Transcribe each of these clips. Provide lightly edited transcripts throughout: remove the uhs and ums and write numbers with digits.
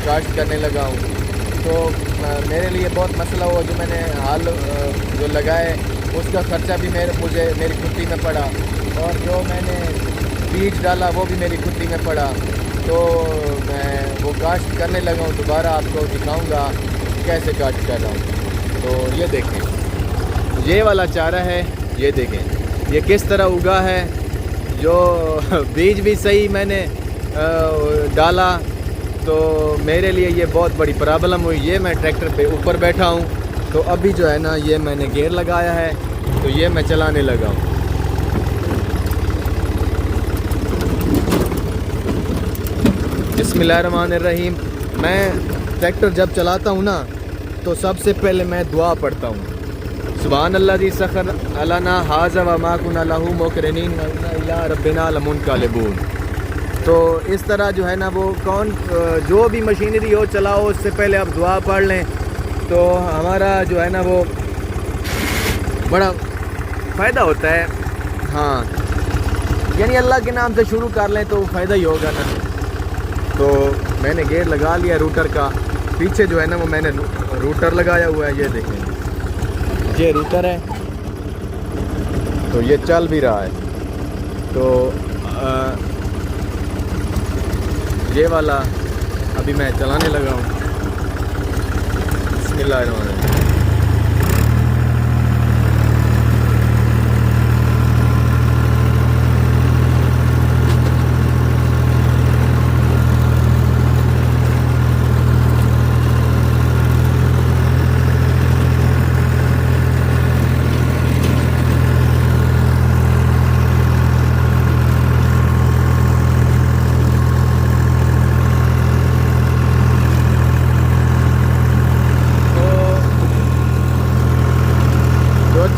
काश्त करने लगा हूँ। तो मेरे लिए बहुत मसला हुआ, जो मैंने हाल जो लगाए उसका ख़र्चा भी मुझे मेरी खुट्टी में पड़ा, और जो मैंने बीज डाला वो भी मेरी खुट्टी में पड़ा। तो मैं वो काश्त करने लगा हूँ, दोबारा आपको दिखाऊंगा कैसे काश्त कर रहा हूँ। तो ये देखें, ये वाला चारा है, ये देखें ये किस तरह उगा है। जो बीज भी सही मैंने डाला, तो मेरे लिए ये बहुत बड़ी प्रॉब्लम हुई। ये मैं ट्रैक्टर पे ऊपर बैठा हूँ, तो अभी जो है ना ये मैंने गेयर लगाया है, तो ये मैं चलाने लगा हूँ। बिस्मिल्लाहिर्रहमानिर्रहीम। मैं ट्रैक्टर जब चलाता हूँ ना, तो सबसे पहले मैं दुआ पढ़ता हूँ, सुभान अल्लाज़ी सखर अलाना हाज़ा व मा कुन्ना लहू मुक़रिनीन व इन्ना इला रब्बिना लमुनक़लिबून। तो इस तरह जो है ना, वो जो भी मशीनरी हो चलाओ, उससे पहले आप दुआ पढ़ लें, तो हमारा जो है ना वो बड़ा फ़ायदा होता है। हाँ, यानी अल्लाह के नाम से शुरू कर लें तो फ़ायदा ही होगा ना। तो मैंने गेयर लगा लिया रूटर का, पीछे जो है ना वो मैंने रूटर लगाया हुआ है। ये देखें, ये रूटर है, तो ये चल भी रहा है। तो ये वाला अभी मैं चलाने लगा हूँ। बिस्मिल्लाहिर्रहमानिर्रहीम।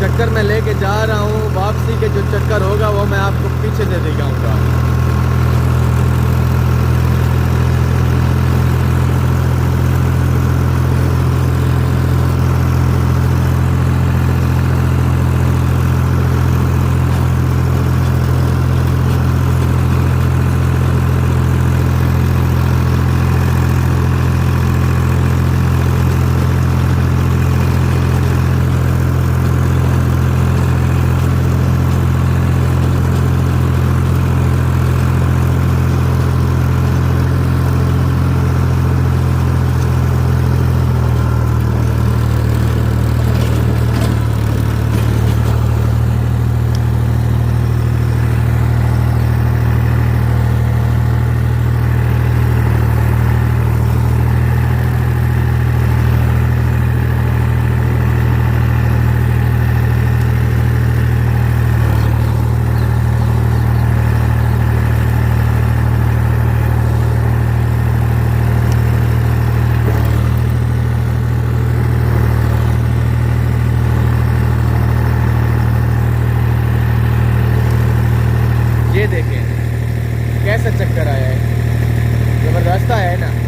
चक्कर मैं लेके जा रहा हूँ, वापसी के जो चक्कर होगा वो मैं आपको पीछे से दिखाऊंगा। ये देखें कैसा चक्कर आया है, ज़बरदस्त आया है ना।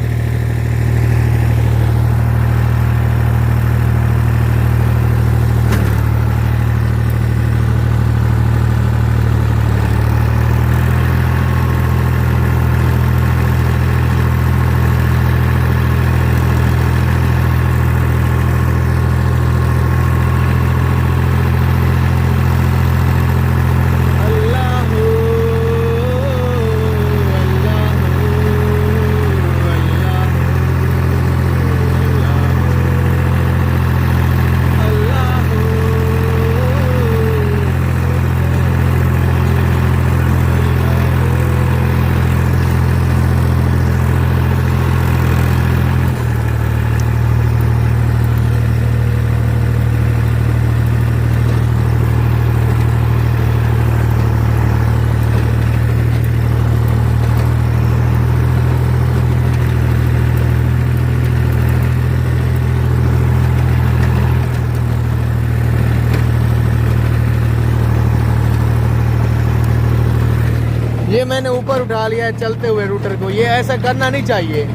ये मैंने ऊपर उठा लिया है चलते हुए रूटर को। ये ऐसा करना नहीं चाहिए,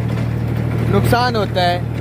नुकसान होता है।